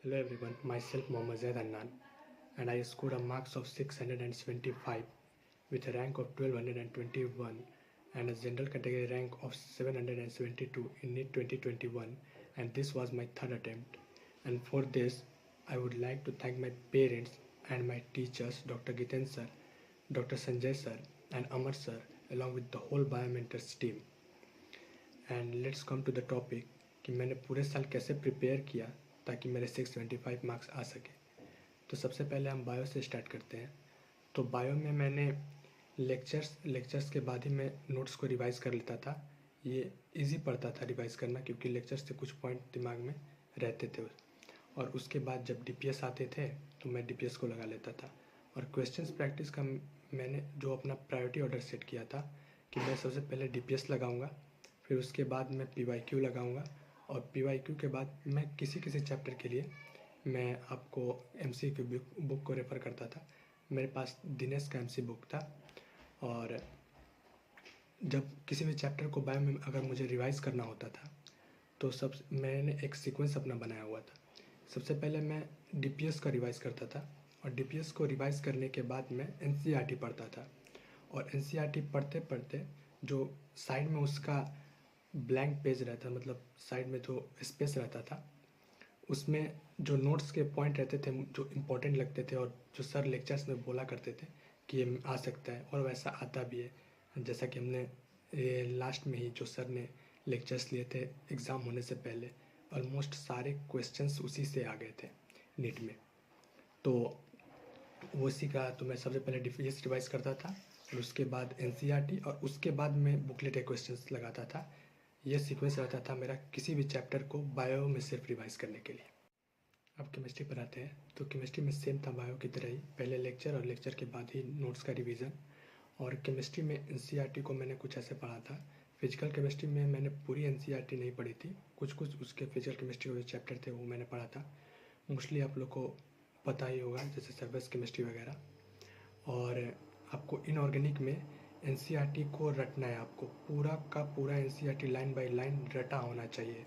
Hello everyone, myself Mohammad Zaid Annan and I scored a marks of 675 with a rank of 1221 and a general category rank of 772 in NEET 2021, and this was my third attempt. And for this, I would like to thank my parents and my teachers Dr. Giten sir, Dr. Sanjay sir and Amar sir along with the whole Biomentors team. And let's come to the topic कि मैंने पूरे साल कैसे prepare किया ताकि मेरे 625 marks आ सके। तो सबसे पहले हम बायो से स्टार्ट करते हैं। तो बायो में मैंने लेक्चर्स के बाद ही मैं नोट्स को रिवाइज़ कर लेता था। ये इजी पड़ता था रिवाइज़ करना क्योंकि लेक्चर्स से कुछ पॉइंट दिमाग में रहते थे। और उसके बाद जब डीपीएस आते थे तो मैं डीपीएस को लगा लेता था। और क्वेश्चंस प्रैक्टिस का मैंने जो अपना प्रायोरिटी ऑर्डर सेट किया था कि मैं सबसे पहले डीपीएस लगाऊंगा, फिर उसके बाद मैं पीवाईक्यू लगाऊंगा और पीवाईक्यू के बाद मैं किसी चैप्टर के लिए मैं आपको एमसीक्यू बुक को रेफ़र करता था। मेरे पास दिनेश का एमसी बुक था और जब किसी भी चैप्टर को बायो में अगर मुझे रिवाइज़ करना होता था तो मैंने एक सीक्वेंस अपना बनाया हुआ था। सबसे पहले मैं डीपीएस का रिवाइज़ करता था और डीपीएस को रिवाइज़ करने के बाद मैं एनसीईआरटी पढ़ता था और एनसीईआरटी पढ़ते पढ़ते जो साइड में उसका ब्लैंक पेज रहता, मतलब साइड में जो स्पेस रहता था, उसमें जो नोट्स के पॉइंट रहते थे जो इम्पोर्टेंट लगते थे और जो सर लेक्चर्स में बोला करते थे कि ये आ सकता है और वैसा आता भी है। जैसा कि हमने ये लास्ट में ही जो सर ने लेक्चर्स लिए थे एग्ज़ाम होने से पहले, ऑलमोस्ट सारे क्वेश्चंस उसी से आ गए थे नीट में। तो उसी का तो मैं सबसे पहले डीपीएस रिवाइज़ करता था और उसके बाद एनसीईआरटी और उसके बाद मैं बुकलेट के क्वेश्चंस लगाता था। यह सीक्वेंस रहता था मेरा किसी भी चैप्टर को बायो में सिर्फ रिवाइज़ करने के लिए। अब केमिस्ट्री पर आते हैं। तो केमिस्ट्री में सेम था बायो की तरह ही, पहले लेक्चर और लेक्चर के बाद ही नोट्स का रिवीजन। और केमिस्ट्री में एनसीईआरटी को मैंने कुछ ऐसे पढ़ा था। फिजिकल केमिस्ट्री में मैंने पूरी एनसीईआरटी नहीं पढ़ी थी, कुछ उसके फिजिकल केमिस्ट्री के जो चैप्टर थे वो मैंने पढ़ा था। मोस्टली आप लोग को पता ही होगा, जैसे सर्फेस केमिस्ट्री वगैरह। और आपको इनऑर्गेनिक में एनसीईआरटी को रटना है, आपको पूरा का पूरा एनसीईआरटी लाइन बाय लाइन रटा होना चाहिए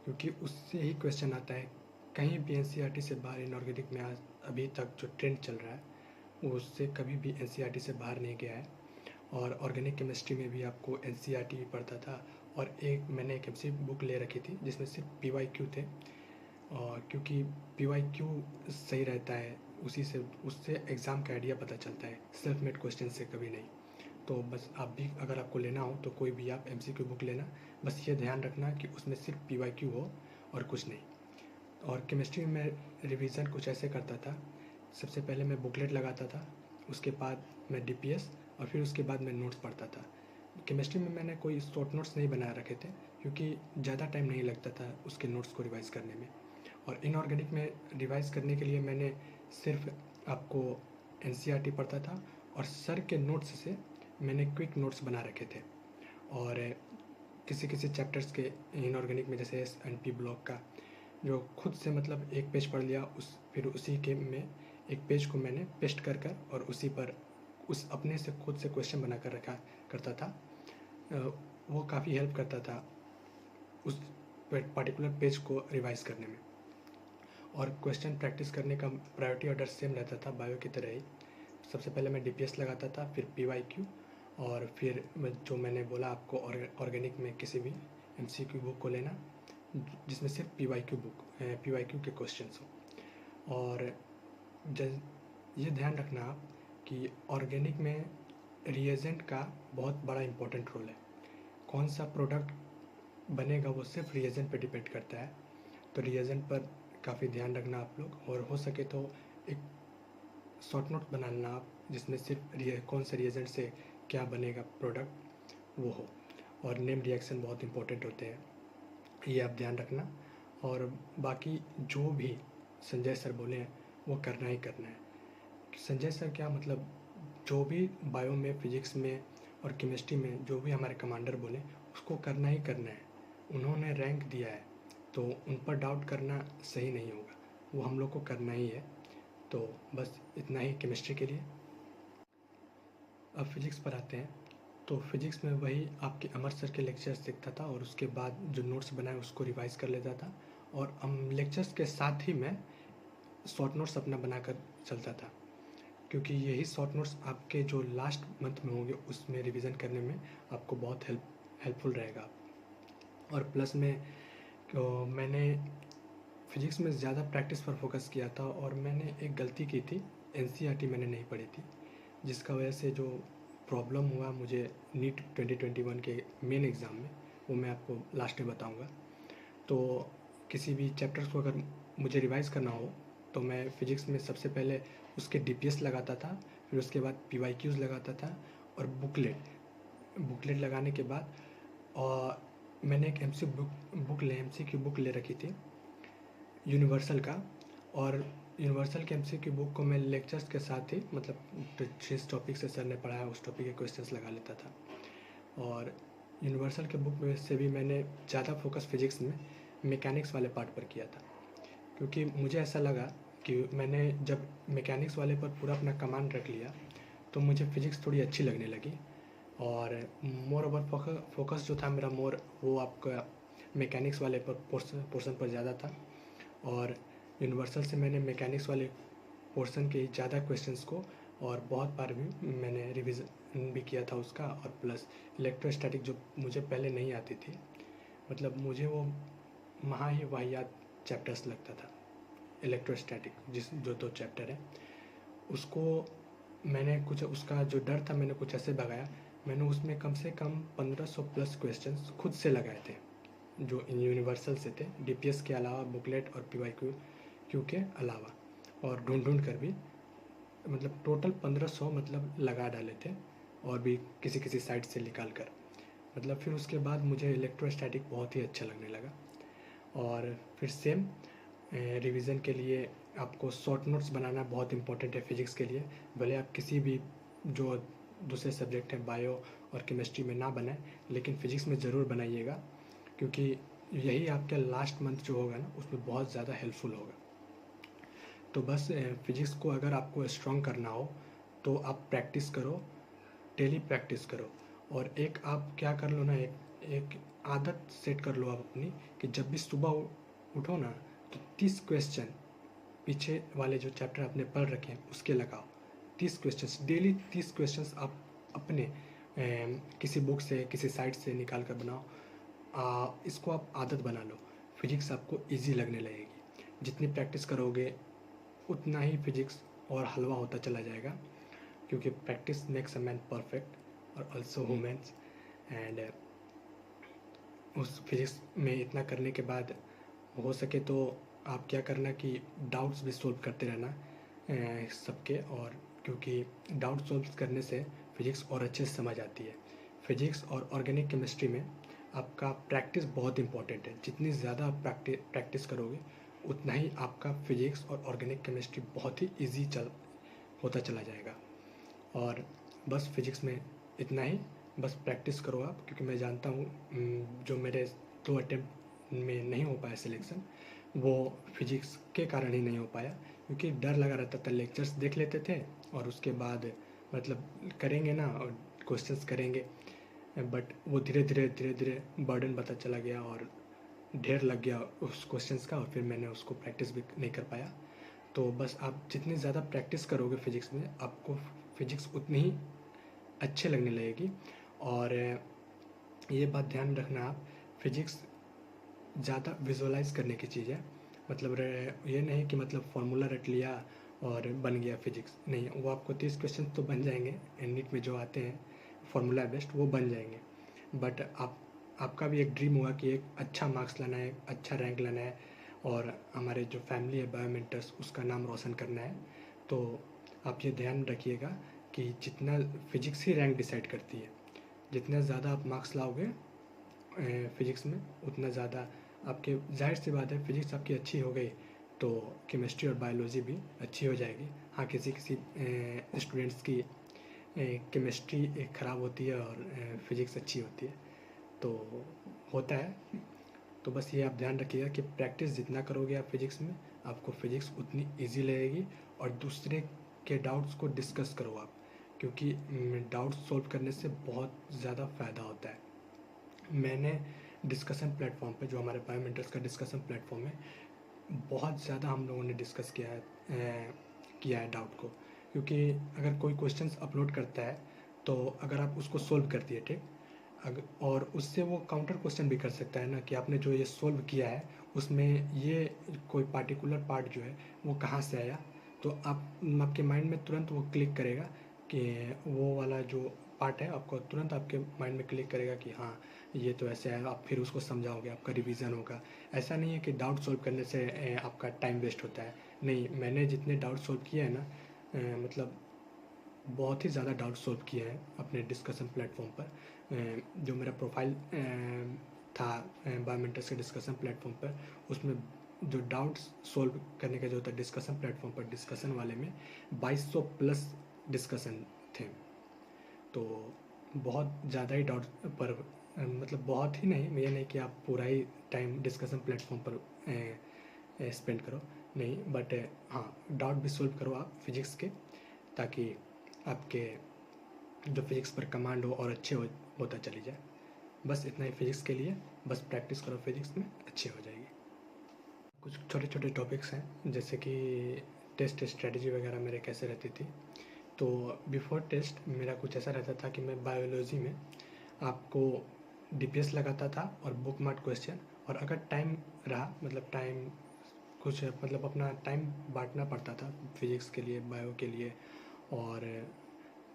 क्योंकि उससे ही क्वेश्चन आता है। कहीं भी एनसीईआरटी से बाहर इनऑर्गेनिक में आज अभी तक जो ट्रेंड चल रहा है वो उससे कभी भी एनसीईआरटी से बाहर नहीं गया है। और ऑर्गेनिक केमिस्ट्री में भी आपको एनसीईआरटी ही पढ़ता था और मैंने एक एमसी बुक ले रखी थी जिसमें सिर्फ पीवाईक्यू थे, और क्योंकि पीवाईक्यू सही रहता है उससे एग्ज़ाम का आइडिया पता चलता है, सेल्फ मेड क्वेश्चन से कभी नहीं। तो बस आप भी अगर आपको लेना हो तो कोई भी आप एमसीक्यू बुक लेना, बस ये ध्यान रखना कि उसमें सिर्फ पीवाईक्यू हो और कुछ नहीं। और केमिस्ट्री में रिवीजन कुछ ऐसे करता था, सबसे पहले मैं बुकलेट लगाता था, उसके बाद मैं डीपीएस और फिर उसके बाद मैं नोट्स पढ़ता था। केमिस्ट्री में मैंने कोई शॉर्ट नोट्स नहीं बना रखे थे क्योंकि ज़्यादा टाइम नहीं लगता था उसके नोट्स को रिवाइज़ करने में। और इनऑर्गेनिक में रिवाइज़ करने के लिए मैंने सिर्फ आपको एनसीईआरटी पढ़ता था और सर के नोट्स से मैंने क्विक नोट्स बना रखे थे। और किसी चैप्टर्स के इनऑर्गेनिक में जैसे एसएनपी ब्लॉक का जो खुद से मतलब एक पेज पढ़ लिया, फिर उसी के में एक पेज को मैंने पेस्ट कर और उसी पर उस अपने से खुद से क्वेश्चन बना कर रखा करता था। वो काफ़ी हेल्प करता था उस पर्टिकुलर पेज को रिवाइज़ करने में। और क्वेश्चन प्रैक्टिस करने का प्रायोरिटी ऑर्डर सेम रहता था बायो की तरह ही। सबसे पहले मैं डीपीएस लगाता था, फिर पीवाईक्यू और फिर जो मैंने बोला आपको ऑर्गेनिक में किसी भी एमसीक्यू बुक को लेना जिसमें सिर्फ पीवाईक्यू के क्वेश्चंस हो। और ये ध्यान रखना आप कि ऑर्गेनिक में रिएजेंट का बहुत बड़ा इम्पोर्टेंट रोल है। कौन सा प्रोडक्ट बनेगा वो सिर्फ रिएजेंट पे डिपेंड करता है, तो रिएजेंट पर काफ़ी ध्यान रखना आप लोग। और हो सके तो एक शॉर्ट नोट बनाना आप जिसमें सिर्फ कौन से रिएजेंट से क्या बनेगा प्रोडक्ट वो हो। और नेम रिएक्शन बहुत इंपॉर्टेंट होते हैं, ये आप ध्यान रखना। और बाकी जो भी संजय सर बोले हैं वो करना ही करना है। संजय सर क्या मतलब, जो भी बायो में, फिजिक्स में और केमिस्ट्री में जो भी हमारे कमांडर बोले उसको करना ही करना है। उन्होंने रैंक दिया है तो उन पर डाउट करना सही नहीं होगा, वो हम लोग को करना ही है। तो बस इतना ही केमिस्ट्री के लिए। अब फिजिक्स पर आते हैं। तो फिजिक्स में वही आपके अमर सर के लेक्चर्स देखता था और उसके बाद जो नोट्स बनाए उसको रिवाइज़ कर लेता था और लेक्चर्स के साथ ही मैं शॉर्ट नोट्स अपना बनाकर चलता था, क्योंकि यही शॉर्ट नोट्स आपके जो लास्ट मंथ में होंगे उसमें रिवीजन करने में आपको बहुत हेल्पफुल रहेगा। और प्लस में मैंने फिजिक्स में ज़्यादा प्रैक्टिस पर फोकस किया था, और मैंने एक गलती की थी, एनसीईआरटी मैंने नहीं पढ़ी थी, जिसका वजह से जो प्रॉब्लम हुआ मुझे नीट 2021 के मेन एग्ज़ाम में, वो मैं आपको लास्ट में बताऊंगा। तो किसी भी चैप्टर्स को अगर मुझे रिवाइज़ करना हो तो मैं फिजिक्स में सबसे पहले उसके डीपीएस लगाता था, फिर उसके बाद पीवाईक्यूज़ लगाता था, और बुकलेट लगाने के बाद और मैंने एक एमसीक्यू बुक ले रखी थी यूनिवर्सल का, और यूनिवर्सल के एमसीक्यू बुक को मैं लेक्चर्स के साथ ही, मतलब जिस टॉपिक से सर ने पढ़ाया उस टॉपिक के क्वेश्चंस लगा लेता था। और यूनिवर्सल के बुक में से भी मैंने ज़्यादा फोकस फिजिक्स में मैकेनिक्स वाले पार्ट पर किया था, क्योंकि मुझे ऐसा लगा कि मैंने जब मैकेनिक्स वाले पर पूरा अपना कमांड रख लिया तो मुझे फिजिक्स थोड़ी अच्छी लगने लगी, और मोर ओवर फोकस जो था मेरा वो आपका मैकेनिक्स वाले पोर्शन पर ज़्यादा था। और यूनिवर्सल से मैंने मैकेनिक्स वाले पोर्शन के ज़्यादा क्वेश्चंस को और बहुत बार भी मैंने रिवीजन भी किया था उसका, और प्लस इलेक्ट्रोस्टैटिक जो मुझे पहले नहीं आती थी, मतलब मुझे वो महा ही वाहियात चैप्टर्स लगता था इलेक्ट्रोस्टैटिक, जो 2 चैप्टर है उसको मैंने कुछ, उसका जो डर था मैंने कुछ ऐसे भगाया, मैंने उसमें कम से कम 1500 प्लस क्वेश्चंस खुद से लगाए थे जो यूनिवर्सल से थे, डीपीएस के अलावा, बुकलेट और पीवाईक्यू के अलावा, और ढूंढ कर भी, मतलब टोटल 1500 मतलब लगा डाले थे, और भी किसी साइट से निकाल कर, मतलब फिर उसके बाद मुझे इलेक्ट्रोस्टैटिक बहुत ही अच्छा लगने लगा। और फिर सेम रिवीजन के लिए आपको शॉर्ट नोट्स बनाना बहुत इंपॉर्टेंट है फिजिक्स के लिए, भले आप किसी भी जो दूसरे सब्जेक्ट हैं बायो और केमिस्ट्री में ना बनाएं, लेकिन फिजिक्स में ज़रूर बनाइएगा, क्योंकि यही आपका लास्ट मंथ जो होगा ना उसमें बहुत ज़्यादा हेल्पफुल होगा। तो बस फिजिक्स को अगर आपको स्ट्रॉन्ग करना हो तो आप प्रैक्टिस करो, डेली प्रैक्टिस करो, और एक आप क्या कर लो ना, एक आदत सेट कर लो आप अपनी, कि जब भी सुबह उठो ना तो 30 क्वेश्चन पीछे वाले जो चैप्टर आपने पढ़ रखे हैं उसके लगाओ। 30 क्वेश्चंस डेली, 30 क्वेश्चंस आप अपने किसी बुक से, किसी साइट से निकाल कर बनाओ। इसको आप आदत बना लो, फिजिक्स आपको इजी लगने लगेगी। जितनी प्रैक्टिस करोगे उतना ही फिजिक्स और हलवा होता चला जाएगा, क्योंकि practice makes a man perfect और ऑल्सो वुमेन्स। एंड उस फिजिक्स में इतना करने के बाद हो सके तो आप क्या करना कि डाउट्स भी सोल्व करते रहना सबके, और क्योंकि डाउट सोल्व करने से फिजिक्स और अच्छे से समझ आती है। फिजिक्स और ऑर्गेनिक केमिस्ट्री में आपका प्रैक्टिस बहुत इंपॉर्टेंट है, जितनी ज़्यादा आप प्रैक्टिस करोगे उतना ही आपका फिजिक्स और ऑर्गेनिक केमिस्ट्री बहुत ही ईजी होता चला जाएगा। और बस फिजिक्स में इतना ही, बस प्रैक्टिस करो आप, क्योंकि मैं जानता हूँ जो मेरे 2 अटेम्प्ट में नहीं हो पाया सिलेक्शन, वो फिजिक्स के कारण ही नहीं हो पाया, क्योंकि डर लगा रहता था। लेक्चर्स देख लेते थे और उसके बाद मतलब करेंगे ना और क्वेश्चंस करेंगे, बट वो धीरे धीरे बर्डन पता चला गया और ढेर लग गया उस क्वेश्चंस का, और फिर मैंने उसको प्रैक्टिस भी नहीं कर पाया। तो बस आप जितनी ज़्यादा प्रैक्टिस करोगे फिजिक्स में, आपको फिजिक्स उतनी ही अच्छे लगने लगेगी। और ये बात ध्यान रखना आप, फिजिक्स ज़्यादा विजुअलाइज करने की चीज़ है, मतलब ये नहीं कि मतलब फार्मूला रट लिया और बन गया फिजिक्स, नहीं, वो आपको 30 क्वेश्चन तो बन जाएंगे नीट में जो आते हैं फार्मूला बेस्ड, वो बन जाएंगे, बट आपका भी एक ड्रीम होगा कि एक अच्छा मार्क्स लाना है, अच्छा रैंक लाना है, और हमारे जो फैमिली है बायोमेंटर्स उसका नाम रोशन करना है। तो आप ये ध्यान रखिएगा कि जितना फिजिक्स ही रैंक डिसाइड करती है, जितना ज़्यादा आप मार्क्स लाओगे फिजिक्स में उतना ज़्यादा आपके, जाहिर सी बात है फिजिक्स आपकी अच्छी हो गई तो केमिस्ट्री और बायोलॉजी भी अच्छी हो जाएगी। हाँ, किसी स्टूडेंट्स की केमिस्ट्री ख़राब होती है और फिजिक्स अच्छी होती है, तो होता है। तो बस ये आप ध्यान रखिएगा कि प्रैक्टिस जितना करोगे आप फिजिक्स में, आपको फिजिक्स उतनी इजी लगेगी। और दूसरे के डाउट्स को डिस्कस करो आप, क्योंकि डाउट्स सॉल्व करने से बहुत ज़्यादा फ़ायदा होता है। मैंने डिस्कशन प्लेटफॉर्म पे, जो हमारे बायोमेंटर्स का डिस्कशन प्लेटफॉर्म है, बहुत ज़्यादा हम लोगों ने डिस्कस किया है डाउट को। क्योंकि अगर कोई क्वेश्चंस अपलोड करता है तो अगर आप उसको सोल्व कर दिए, ठीक, और उससे वो काउंटर क्वेश्चन भी कर सकता है ना कि आपने जो ये सोल्व किया है उसमें ये कोई पार्टिकुलर पार्ट जो है वो कहाँ से आया, तो आपके माइंड में तुरंत वो क्लिक करेगा कि वो वाला जो पार्ट है, आपको तुरंत आपके माइंड में क्लिक करेगा कि हाँ ये तो ऐसे है। आप फिर उसको समझाओगे, आपका रिवीजन होगा। ऐसा नहीं है कि डाउट सोल्व करने से आपका टाइम वेस्ट होता है। नहीं, मैंने जितने डाउट सोल्व किए हैं ना, मतलब बहुत ही ज़्यादा डाउट सोल्व किए हैं अपने डिस्कशन प्लेटफॉर्म पर। जो मेरा प्रोफाइल था बायोमेंटर्स के डिस्कशन प्लेटफॉर्म पर, उसमें जो डाउट्स सोल्व करने का जो था डिस्कशन प्लेटफॉर्म पर, डिस्कशन वाले में 2200 प्लस डिस्कशन थे। तो बहुत ज़्यादा ही डाउट पर, मतलब बहुत ही नहीं, ये नहीं कि आप पूरा ही टाइम डिस्कशन प्लेटफॉर्म पर स्पेंड करो, नहीं, बट हाँ, डाउट भी सोल्व करो आप फिजिक्स के, ताकि आपके जो फिजिक्स पर कमांड हो और अच्छे होता चली जाए। बस इतना ही फिजिक्स के लिए, बस प्रैक्टिस करो, फिजिक्स में अच्छी हो जाएगी। कुछ छोटे छोटे टॉपिक्स हैं, जैसे कि टेस्ट स्ट्रेटजी वगैरह मेरे कैसे रहती थी। तो बिफोर टेस्ट मेरा कुछ ऐसा रहता था कि मैं बायोलॉजी में आपको डीपीएस लगाता था और बुक मार्क क्वेश्चन, और अगर टाइम रहा, मतलब टाइम कुछ, मतलब अपना टाइम बांटना पड़ता था फिजिक्स के लिए, बायो के लिए और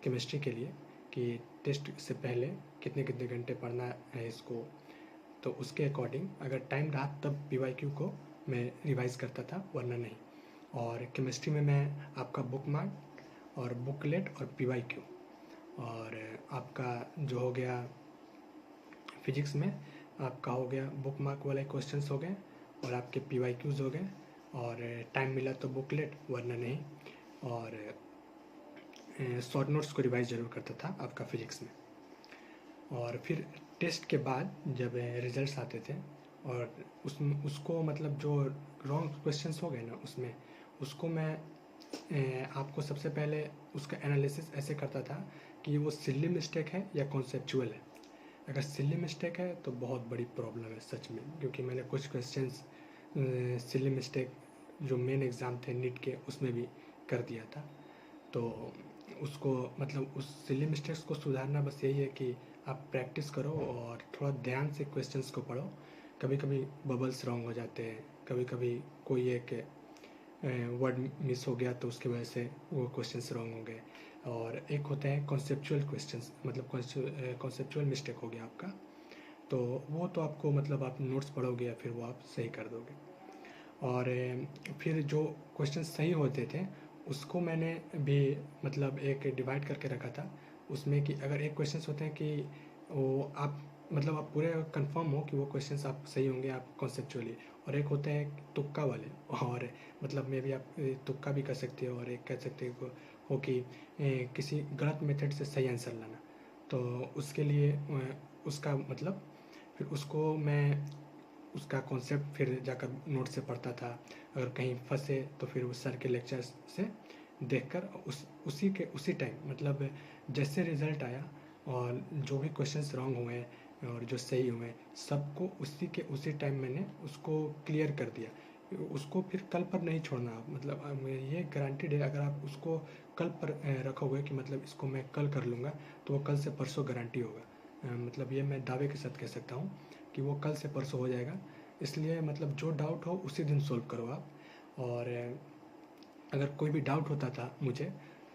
केमिस्ट्री के लिए, कि टेस्ट से पहले कितने कितने घंटे पढ़ना है इसको। तो उसके अकॉर्डिंग अगर टाइम रहा तब पीवाईक्यू को मैं रिवाइज करता था, वरना नहीं। और केमिस्ट्री में मैं आपका बुक मार्क और बुकलेट और पीवाईक्यू, और आपका जो हो गया फिजिक्स में आपका हो गया बुक मार्क वाले क्वेश्चंस हो गए, और आपके पीवाईक्यूज हो गए, और टाइम मिला तो बुकलेट, वरना नहीं। और शॉर्ट नोट्स को रिवाइज जरूर करता था आपका फिजिक्स में। और फिर टेस्ट के बाद जब रिजल्ट्स आते थे, और उसको मतलब जो रॉन्ग क्वेश्चंस हो गए ना उसमें, उसको मैं आपको सबसे पहले उसका एनालिसिस ऐसे करता था कि वो सिली मिस्टेक है या कॉन्सेप्चुअल है। अगर सिली मिस्टेक है तो बहुत बड़ी प्रॉब्लम है सच में, क्योंकि मैंने कुछ क्वेश्चंस सिली मिस्टेक जो मेन एग्ज़ाम थे नीट के उसमें भी कर दिया था। तो उसको मतलब उस सिली मिस्टेक्स को सुधारना बस यही है कि आप प्रैक्टिस करो और थोड़ा ध्यान से क्वेश्चंस को पढ़ो। कभी कभी बबल्स रॉन्ग हो जाते हैं, कभी कभी कोई एक वर्ड मिस हो गया तो उसकी वजह से वो क्वेश्चंस रॉन्ग हो गए। और एक होता है कॉन्सेप्चुअल क्वेश्चंस, मतलब कॉन्सेप्चुअल मिस्टेक हो गया आपका, तो वो तो आपको मतलब आप नोट्स पढ़ोगे या फिर वो आप सही कर दोगे। और फिर जो क्वेश्चन सही होते थे उसको मैंने भी मतलब एक डिवाइड करके रखा था उसमें, कि अगर एक क्वेश्चंस होते हैं कि वो आप मतलब आप पूरे कंफर्म हो कि वो क्वेश्चंस आप सही होंगे आप कॉन्सेप्चुअली, और एक होते हैं तुक्का वाले, और मतलब मे भी आप तुक्का भी कर सकते हो, और एक कह सकते हो कि किसी गलत मेथड से सही आंसर लाना। तो उसके लिए उसका मतलब फिर उसको मैं उसका कॉन्सेप्ट फिर जाकर नोट से पढ़ता था। अगर कहीं फंसे तो फिर उस सर के लेक्चर से देखकर उसी टाइम मतलब जैसे रिज़ल्ट आया और जो भी क्वेश्चंस रॉन्ग हुए और जो सही हुए सबको उसी टाइम मैंने उसको क्लियर कर दिया। उसको फिर कल पर नहीं छोड़ना आप, मतलब ये गारंटीड है, अगर आप उसको कल पर रखोगे कि मतलब इसको मैं कल कर लूँगा तो वो कल से परसों गारंटी होगा। मतलब ये मैं दावे के साथ कह सकता हूँ कि वो कल से परसों हो जाएगा। इसलिए मतलब जो डाउट हो उसी दिन सोल्व करो आप। और अगर कोई भी डाउट होता था मुझे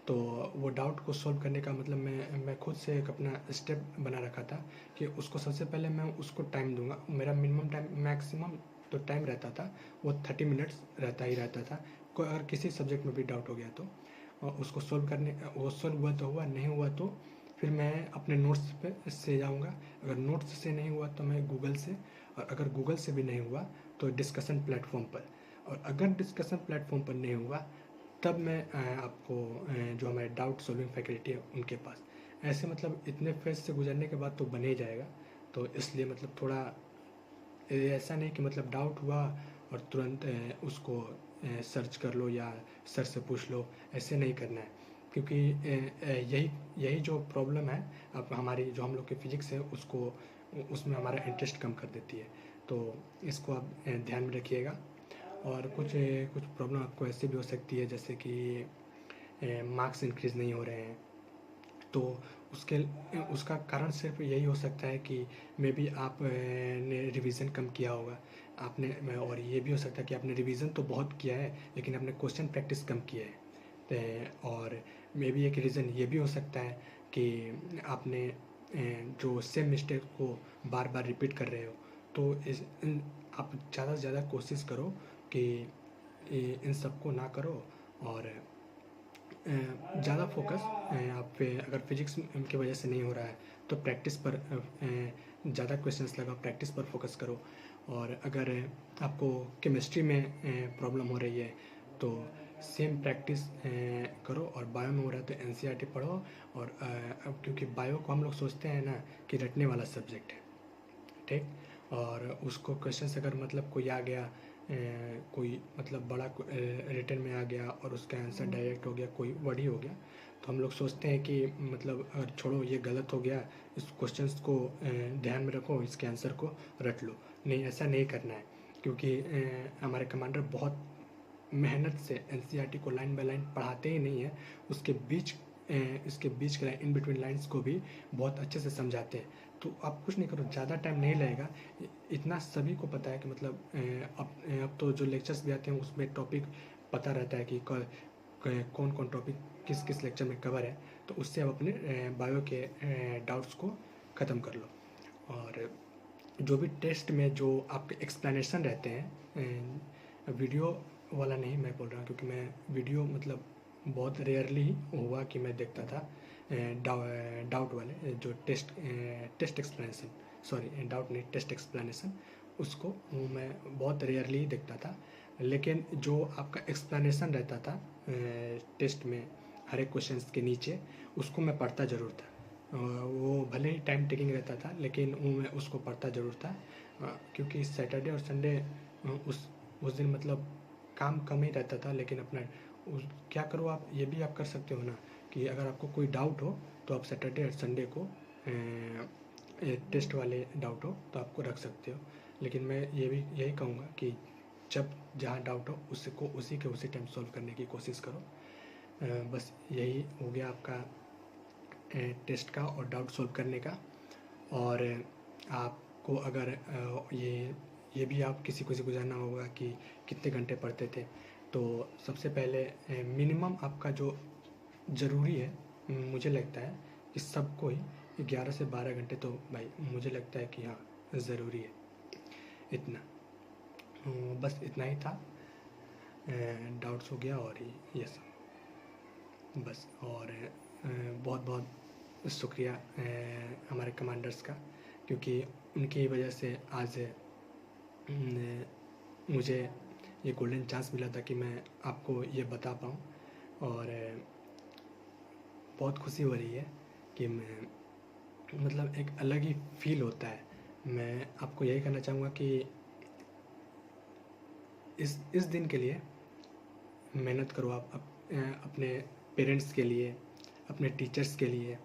तो वो डाउट को सोल्व करने का मतलब मैं खुद से एक अपना स्टेप बना रखा था कि उसको सबसे पहले मैं उसको टाइम दूंगा। मेरा मिनिमम टाइम, मैक्सिमम तो टाइम रहता था वो 30 मिनट्स रहता था। कोई अगर किसी सब्जेक्ट में भी डाउट हो गया तो उसको सोल्व करने, वो सोल्व हुआ तो हुआ, नहीं हुआ तो फिर मैं अपने नोट्स पे से जाऊंगा। अगर नोट्स से नहीं हुआ तो मैं गूगल से, और अगर गूगल से भी नहीं हुआ तो डिस्कशन प्लेटफॉर्म पर, और अगर डिस्कशन प्लेटफॉर्म पर नहीं हुआ तब मैं आपको जो हमारे डाउट सॉल्विंग फैकल्टी है उनके पास, ऐसे मतलब इतने फेज से गुजरने के बाद तो बन ही जाएगा। तो इसलिए मतलब थोड़ा ऐसा नहीं कि मतलब डाउट हुआ और तुरंत उसको सर्च कर लो या सर से पूछ लो, ऐसे नहीं करना है। क्योंकि यही यही जो प्रॉब्लम है अब हमारी, जो हम लोग की फिजिक्स है उसको उसमें हमारा इंटरेस्ट कम कर देती है। तो इसको आप ध्यान में रखिएगा। और कुछ प्रॉब्लम आपको ऐसे भी हो सकती है जैसे कि मार्क्स इंक्रीज़ नहीं हो रहे हैं, तो उसका कारण सिर्फ यही हो सकता है कि मे बी आप ने रिवीजन कम किया होगा आपने, और ये भी हो सकता है कि आपने रिवीजन तो बहुत किया है लेकिन आपने क्वेश्चन प्रैक्टिस कम किया है। और मे बी एक रीज़न ये भी हो सकता है कि आपने जो सेम मिस्टेक को बार बार रिपीट कर रहे हो। तो आप ज़्यादा से ज़्यादा कोशिश करो कि इन सब को ना करो, और ज़्यादा फोकस आप पे अगर फिजिक्स की वजह से नहीं हो रहा है तो प्रैक्टिस पर ज़्यादा क्वेश्चंस लगाओ, प्रैक्टिस पर फोकस करो। और अगर आपको केमिस्ट्री में प्रॉब्लम हो रही है तो सेम प्रैक्टिस करो, और बायो में हो रहा है तो एनसीईआरटी पढ़ो। और अब क्योंकि बायो को हम लोग सोचते हैं ना कि रटने वाला सब्जेक्ट है, ठीक, और उसको क्वेश्चन अगर मतलब कोई आ गया, कोई मतलब बड़ा रिटर्न में आ गया और उसका आंसर डायरेक्ट हो गया, कोई वर्ड ही हो गया, तो हम लोग सोचते हैं कि मतलब अगर छोड़ो ये गलत हो गया, इस क्वेश्चंस को ध्यान में रखो, इसके आंसर को रट लो। नहीं, ऐसा नहीं करना है, क्योंकि हमारे कमांडर बहुत मेहनत से एनसीईआरटी को लाइन बाय लाइन पढ़ाते ही नहीं है, उसके बीच इसके बीच के इन बिटवीन लाइंस को भी बहुत अच्छे से समझाते हैं। तो आप कुछ नहीं करो, ज़्यादा टाइम नहीं लगेगा। इतना सभी को पता है कि मतलब अब तो जो लेक्चर्स भी आते हैं उसमें टॉपिक पता रहता है कि कौन कौन टॉपिक किस किस लेक्चर में कवर है, तो उससे आप अपने बायो के डाउट्स को ख़त्म कर लो। और जो भी टेस्ट में जो आपके एक्सप्लेनेशन रहते हैं, वीडियो वाला नहीं मैं बोल रहा हूँ, क्योंकि मैं वीडियो मतलब बहुत रेयरली हुआ कि मैं देखता था डाउट वाले जो टेस्ट एक्सप्लेनेशन, सॉरी डाउट नहीं, टेस्ट एक्सप्लेनेशन, उसको मैं बहुत रेयरली ही देखता था। लेकिन जो आपका एक्सप्लेनेशन रहता था टेस्ट में हर एक क्वेश्चन के नीचे, उसको मैं पढ़ता ज़रूर था। वो भले ही टाइम टेकिंग रहता था लेकिन वो मैं उसको पढ़ता ज़रूर था, क्योंकि सैटरडे और संडे उस दिन मतलब काम कम ही रहता था। लेकिन अपना क्या करो, आप ये भी आप कर सकते हो ना कि अगर आपको कोई डाउट हो तो आप सैटरडे और संडे को टेस्ट वाले डाउट हो तो आपको रख सकते हो। लेकिन मैं यही कहूँगा कि जब जहाँ डाउट हो उसको उसी टाइम सॉल्व करने की कोशिश करो। बस यही हो गया आपका टेस्ट का और डाउट सॉल्व करने का। और आपको अगर ये भी आप किसी को जानना होगा कि कितने घंटे पढ़ते थे, तो सबसे पहले मिनिमम आपका जो ज़रूरी है, मुझे लगता है कि सबको ही 11 से 12 घंटे तो भाई मुझे लगता है कि हाँ ज़रूरी है इतना। बस इतना ही था, डाउट्स हो गया और ये सब बस। और बहुत बहुत शुक्रिया हमारे कमांडर्स का, क्योंकि उनकी वजह से आज मुझे ये गोल्डन चांस मिला था कि मैं आपको ये बता पाऊँ। और बहुत खुशी हो रही है कि मैं मतलब एक अलग ही फील होता है। मैं आपको यही कहना चाहूँगा कि इस दिन के लिए मेहनत करो आप अपने पेरेंट्स के लिए, अपने टीचर्स के लिए।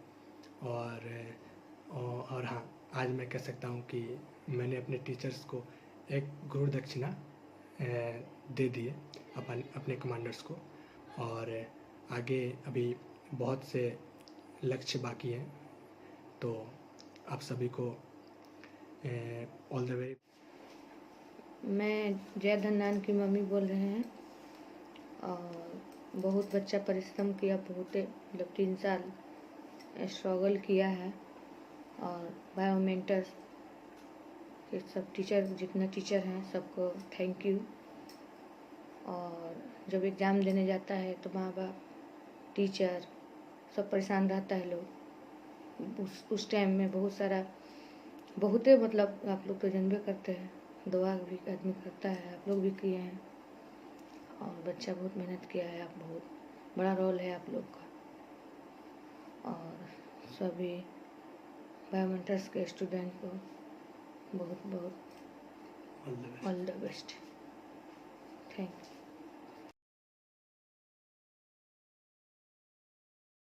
और हाँ, आज मैं कह सकता हूँ कि मैंने अपने टीचर्स को एक गुरु दक्षिणा दे दी है अपने कमांडर्स को। और आगे अभी बहुत से लक्ष्य बाकी हैं, तो आप सभी को ऑल द वे। मैं जय धन्नान की मम्मी बोल रहे हैं, और बहुत बच्चा परिश्रम किया, बहुत मतलब 3 साल स्ट्रगल किया है। और बायोमेंटर्स के सब टीचर, जितने टीचर हैं सबको थैंक यू। और जब एग्ज़ाम देने जाता है तो माँ बाप, टीचर सब परेशान रहता है लोग उस टाइम में। बहुते मतलब आप लोग तो जानबे करते हैं, दुआ भी आदमी करता है, आप लोग भी किए हैं। और बच्चा बहुत मेहनत किया है, आप बहुत बड़ा रोल है आप लोग का। और सभी बायोमेंटर्स के स्टूडेंट को बहुत बहुत all the best. Thank you.